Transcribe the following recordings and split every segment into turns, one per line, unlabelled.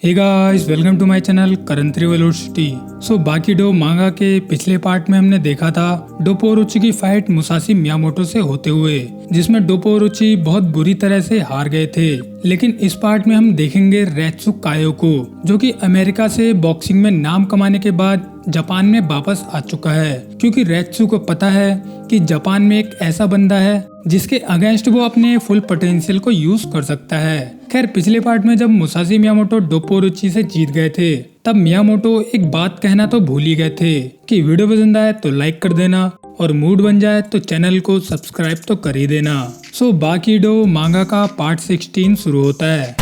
Hey guys, welcome to my channel करंत्री velocity. बाकी डो मांगा के पिछले पार्ट में हमने देखा था डोपो ओरोची की फाइट मुसाशी मियामोटो से होते हुए, जिसमें डोपो ओरोची बहुत बुरी तरह से हार गए थे। लेकिन इस पार्ट में हम देखेंगे रेत्सु कायो को, जो कि अमेरिका से बॉक्सिंग में नाम कमाने के बाद जापान में वापस आ चुका है, क्योंकि रेत्सु को पता है कि जापान में एक ऐसा बंदा है जिसके अगेंस्ट वो अपने फुल पोटेंशियल को यूज कर सकता है। खैर, पिछले पार्ट में जब मुसाशी मियामोटो डोपो ओरोची से जीत गए थे, तब मियामोटो एक बात कहना तो भूल ही गए थे कि वीडियो पसंद आए तो लाइक कर देना और मूड बन जाए तो चैनल को सब्सक्राइब तो कर ही देना। बाकी डो मांगा का पार्ट 16 शुरू होता है।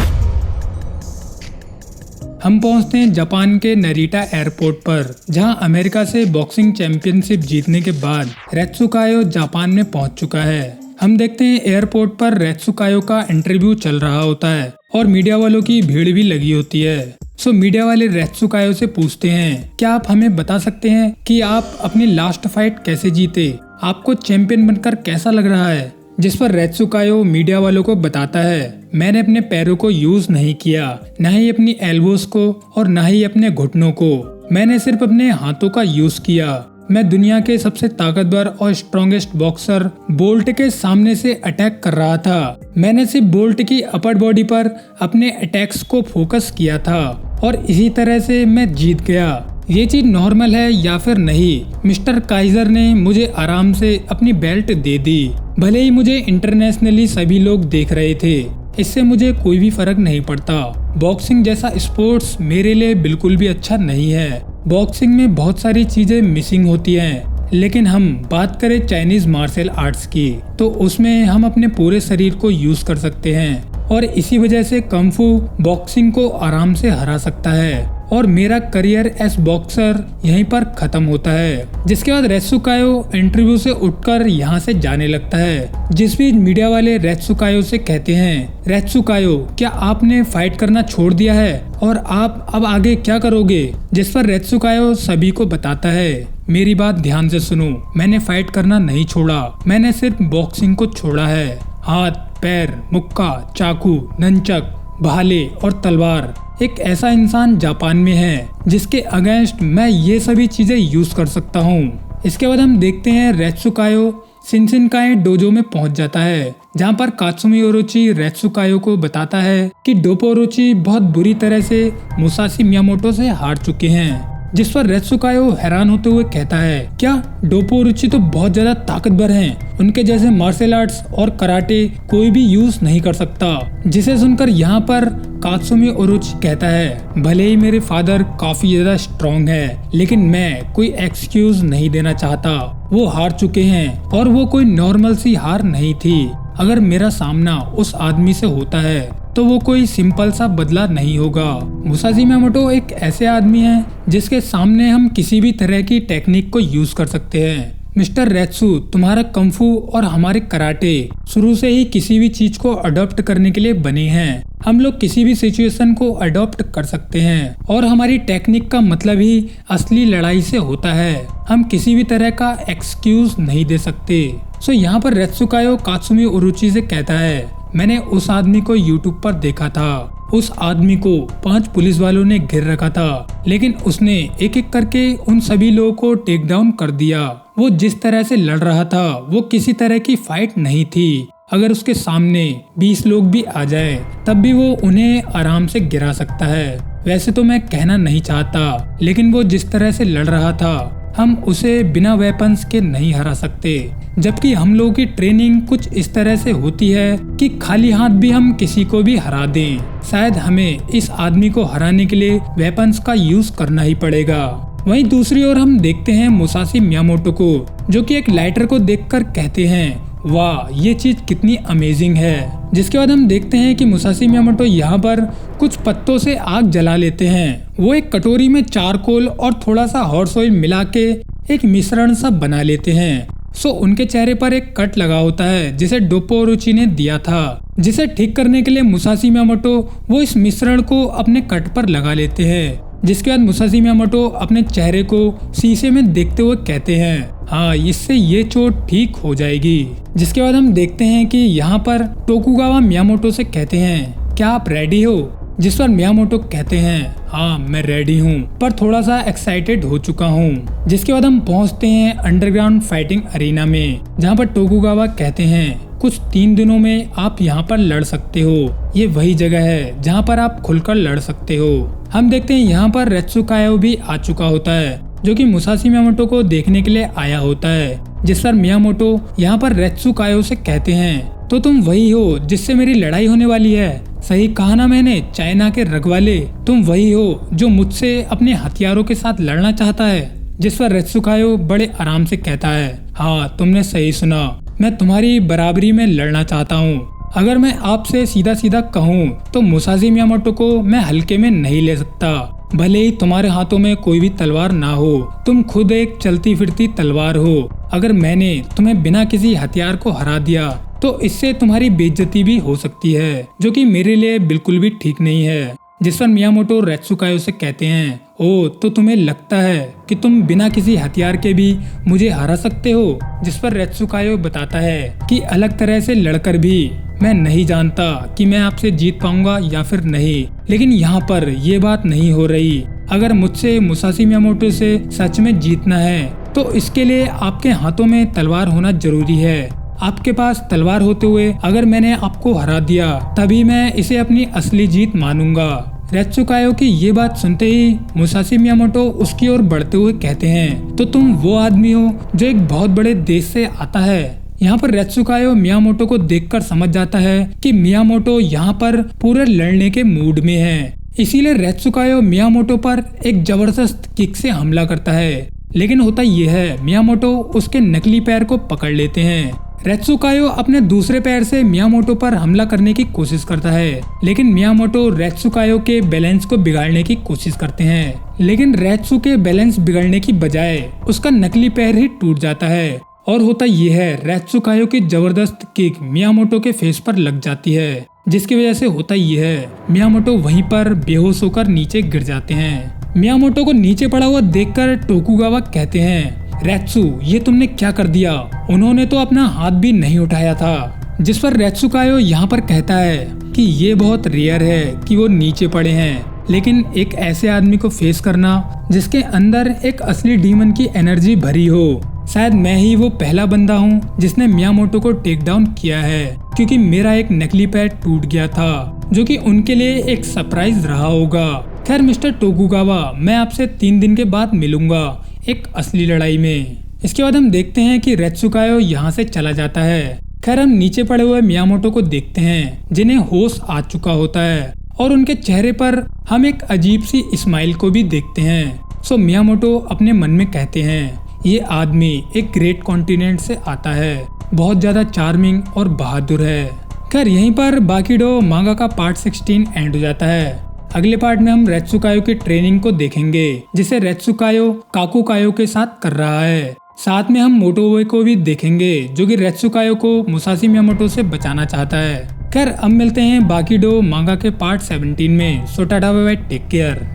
हम पहुंचते हैं जापान के नरीटा एयरपोर्ट पर, जहां अमेरिका से बॉक्सिंग चैंपियनशिप जीतने के बाद रेत्सु कायो जापान में पहुंच चुका है। हम देखते हैं एयरपोर्ट पर रेत्सु कायो का इंटरव्यू चल रहा होता है और मीडिया वालों की भीड़ भी लगी होती है। मीडिया वाले रेत्सु कायो से पूछते हैं, क्या आप हमें बता सकते हैं कि आप अपनी लास्ट फाइट कैसे जीते? आपको चैंपियन बनकर कैसा लग रहा है? जिस पर रेत्सु कायो मीडिया वालों को बताता है, मैंने अपने पैरों को यूज नहीं किया, न ही अपनी एल्बोस को और न ही अपने घुटनों को। मैंने सिर्फ अपने हाथों का यूज किया। मैं दुनिया के सबसे ताकतवर और स्ट्रॉन्गेस्ट बॉक्सर बोल्ट के सामने से अटैक कर रहा था। मैंने सिर्फ बोल्ट की अपर बॉडी पर अपने अटैक्स को फोकस किया था और इसी तरह से मैं जीत गया। ये चीज नॉर्मल है या फिर नहीं? मिस्टर काइजर ने मुझे आराम से अपनी बेल्ट दे दी। भले ही मुझे इंटरनेशनली सभी लोग देख रहे थे, इससे मुझे कोई भी फर्क नहीं पड़ता। बॉक्सिंग जैसा स्पोर्ट्स मेरे लिए बिल्कुल भी अच्छा नहीं है। बॉक्सिंग में बहुत सारी चीजें मिसिंग होती हैं, लेकिन हम बात करें चाइनीज मार्शल आर्ट्स की, तो उसमें हम अपने पूरे शरीर को यूज कर सकते हैं और इसी वजह से कung fu बॉक्सिंग को आराम से हरा सकता है। और मेरा करियर एज बॉक्सर यहीं पर खत्म होता है। जिसके बाद रेत्सु कायो इंटरव्यू से उठकर यहाँ से जाने लगता है। जिस बीच मीडिया वाले रेत्सु कायो से कहते हैं, रेत्सु कायो, क्या आपने फाइट करना छोड़ दिया है और आप अब आगे क्या करोगे? जिस पर रेत्सु कायो सभी को बताता है, मेरी बात ध्यान से सुनो, मैंने फाइट करना नहीं छोड़ा, मैंने सिर्फ बॉक्सिंग को छोड़ा है। हाथ, पैर, मुक्का, चाकू, नंचक, भाले और तलवार, एक ऐसा इंसान जापान में है जिसके अगेंस्ट मैं ये सभी चीजें यूज कर सकता हूँ। इसके बाद हम देखते हैं रेत्सु कायो शिनशिनकाई डोजो में पहुंच जाता है, जहाँ पर कात्सुमी ओरोची रेत्सु कायो को बताता है कि डोपो ओरोची बहुत बुरी तरह से मुसाशी मियामोटो से हार चुके हैं। जिस पर रेत्सु कायो हैरान होते हुए कहता है, क्या डोपो ओरोची तो बहुत ज्यादा ताकतवर हैं, उनके जैसे मार्शल आर्ट्स और कराटे कोई भी यूज नहीं कर सकता। जिसे सुनकर यहाँ पर कात्सुमी ओरोची कहता है, भले ही मेरे फादर काफी ज्यादा स्ट्रॉन्ग है, लेकिन मैं कोई एक्सक्यूज नहीं देना चाहता। वो हार चुके हैं और वो कोई नॉर्मल सी हार नहीं थी। अगर मेरा सामना उस आदमी से होता है तो वो कोई सिंपल सा बदला नहीं होगा। मुसाशी मियामोटो एक ऐसे आदमी हैं जिसके सामने हम किसी भी तरह की टेक्निक को यूज कर सकते हैं। मिस्टर रेत्सु, तुम्हारा कung fu और हमारे कराटे शुरू से ही किसी भी चीज को अडॉप्ट करने के लिए बने हैं। हम लोग किसी भी सिचुएशन को अडॉप्ट कर सकते हैं और हमारी टेक्निक का मतलब ही असली लड़ाई से होता है। हम किसी भी तरह का एक्सक्यूज नहीं दे सकते। यहाँ पर रेत्सु कायो कात्सुमी ओरोची से कहता है, मैंने उस आदमी को YouTube पर देखा था। उस आदमी को 5 पुलिस वालों ने घेर रखा था, लेकिन उसने एक एक करके उन सभी लोगों को टेक डाउन कर दिया। वो जिस तरह से लड़ रहा था वो किसी तरह की फाइट नहीं थी। अगर उसके सामने 20 लोग भी आ जाए तब भी वो उन्हें आराम से गिरा सकता है। वैसे तो मैं कहना नहीं चाहता, लेकिन वो जिस तरह से लड़ रहा था, हम उसे बिना वेपन्स के नहीं हरा सकते। जबकि हम लोगों की ट्रेनिंग कुछ इस तरह से होती है कि खाली हाथ भी हम किसी को भी हरा दें। शायद हमें इस आदमी को हराने के लिए वेपन्स का यूज करना ही पड़ेगा। वहीं दूसरी ओर हम देखते हैं मुसाशी मियामोटो को, जो कि एक लाइटर को देखकर कहते हैं, वाह, ये चीज कितनी अमेजिंग है। जिसके बाद हम देखते हैं कि मुसाशी मियामोटो यहाँ पर कुछ पत्तों से आग जला लेते हैं। वो एक कटोरी में चारकोल और थोड़ा सा हॉर्स ऑयल मिला के एक मिश्रण सा बना लेते हैं। उनके चेहरे पर एक कट लगा होता है जिसे डोपो ओरोची ने दिया था, जिसे ठीक करने के लिए मुसाशी मियामोटो वो इस मिश्रण को अपने कट पर लगा लेते हैं। जिसके बाद मुसाशी मियामोटो अपने चेहरे को शीशे में देखते हुए कहते हैं, हाँ, इससे ये चोट ठीक हो जाएगी। जिसके बाद हम देखते हैं कि यहाँ पर टोकुगावा मियामोटो से कहते हैं, क्या आप रेडी हो? जिस पर मियामोटो कहते हैं हाँ मैं रेडी हूँ, पर थोड़ा सा एक्साइटेड हो चुका हूँ। जिसके बाद हम पहुँचते हैं अंडरग्राउंड फाइटिंग अरीना में, जहाँ पर टोकुगावा कहते हैं कुछ 3 दिनों में आप यहाँ पर लड़ सकते हो। ये वही जगह है जहाँ पर आप खुलकर लड़ सकते हो। हम देखते हैं यहाँ पर रेत्सुकायो भी आ चुका होता है, जो कि मुसाशी मियामोटो को देखने के लिए आया होता है। जिस पर मियामोटो यहाँ पर रेत्सुकायो से कहते हैं तो तुम वही हो जिससे मेरी लड़ाई होने वाली है। सही कहा ना मैंने, चाइना के रखवाले, तुम वही हो जो मुझसे अपने हथियारों के साथ लड़ना चाहता है। जिस पर रेत्सुकायो बड़े आराम से कहता है हाँ तुमने सही सुना, मैं तुम्हारी बराबरी में लड़ना चाहता हूँ। अगर मैं आपसे सीधा सीधा कहूँ तो मुसाशी मियामोटो को मैं हल्के में नहीं ले सकता। भले ही तुम्हारे हाथों में कोई भी तलवार ना हो, तुम खुद एक चलती फिरती तलवार हो। अगर मैंने तुम्हें बिना किसी हथियार को हरा दिया तो इससे तुम्हारी बेइज्जती भी हो सकती है, जो कि मेरे लिए बिल्कुल भी ठीक नहीं है। जिस पर मियामोटो रेत्सुकायो से कहते हैं ओ तो तुम्हें लगता है कि तुम बिना किसी हथियार के भी मुझे हरा सकते हो। जिस पर रेत्सुकायो बताता है कि अलग तरह से लड़कर भी मैं नहीं जानता कि मैं आपसे जीत पाऊंगा या फिर नहीं, लेकिन यहाँ पर ये बात नहीं हो रही। अगर मुझसे मुसाशी मियामोटो से सच में जीतना है तो इसके लिए आपके हाथों में तलवार होना जरूरी है। आपके पास तलवार होते हुए अगर मैंने आपको हरा दिया तभी मैं इसे अपनी असली जीत मानूंगा। रेत्सुकायो की ये बात सुनते ही मुसाशी मियामोटो उसकी ओर बढ़ते हुए कहते हैं तो तुम वो आदमी हो जो एक बहुत बड़े देश से आता है। यहाँ पर रेत्सुकायो मियामोटो को देखकर समझ जाता है कि मियामोटो यहाँ पर पूरे लड़ने के मूड में है, इसीलिए रेत्सुकायो मियामोटो पर एक जबरदस्त किक से हमला करता है। लेकिन होता यह है मियामोटो उसके नकली पैर को पकड़ लेते हैं। रेत्सुकायो अपने दूसरे पैर से मियामोटो पर हमला करने की कोशिश करता है, लेकिन मियामोटो रेत्सुकायो के बैलेंस को बिगाड़ने की कोशिश करते हैं। लेकिन रेत्सु के बैलेंस बिगड़ने की बजाय उसका नकली पैर ही टूट जाता है। और होता यह है रेत्सुकायो की जबरदस्त किक मियामोटो के फेस पर लग जाती है, जिसकी वजह से होता यह है मियामोटो वहीं पर बेहोश होकर नीचे गिर जाते हैं। मियामोटो को नीचे पड़ा हुआ देखकर टोकुगावा कहते हैं रेत्सु ये तुमने क्या कर दिया, उन्होंने तो अपना हाथ भी नहीं उठाया था। जिस पर रेत्सुकायो यहाँ पर कहता है कि ये बहुत रेयर है कि वो नीचे पड़े हैं, लेकिन एक ऐसे आदमी को फेस करना जिसके अंदर एक असली डीमन की एनर्जी भरी हो, शायद मैं ही वो पहला बंदा हूँ जिसने मियामोटो को टेक डाउन किया है, क्योंकि मेरा एक नकली पैर टूट गया था जो कि उनके लिए एक सरप्राइज रहा होगा। खैर मिस्टर टोकुगावा, मैं आपसे 3 दिन के बाद मिलूंगा एक असली लड़ाई में। इसके बाद हम देखते हैं कि रेत्सुकायो यहाँ से चला जाता है। खैर हम नीचे पड़े हुए मियामोटो को देखते हैं जिन्हें होश आ चुका होता है, और उनके चेहरे पर हम एक अजीब सी स्माइल को भी देखते हैं। सो मियामोटो अपने मन में कहते हैं ये आदमी एक ग्रेट कॉन्टिनेंट से आता है, बहुत ज्यादा चार्मिंग और बहादुर है। खैर यहीं पर बाकीडो मांगा का पार्ट 16 एंड हो जाता है। अगले पार्ट में हम रेत्सुकायो की ट्रेनिंग को देखेंगे, जिसे रेत्सुकायो काकुकायो के साथ कर रहा है। साथ में हम मोटोबे को भी देखेंगे जो कि रेत्सुकायो को मुसाशी मियामोटो से बचाना चाहता है। खैर अब मिलते हैं बाकीडो मांगा के पार्ट 17 में। So tata bye bye, take care.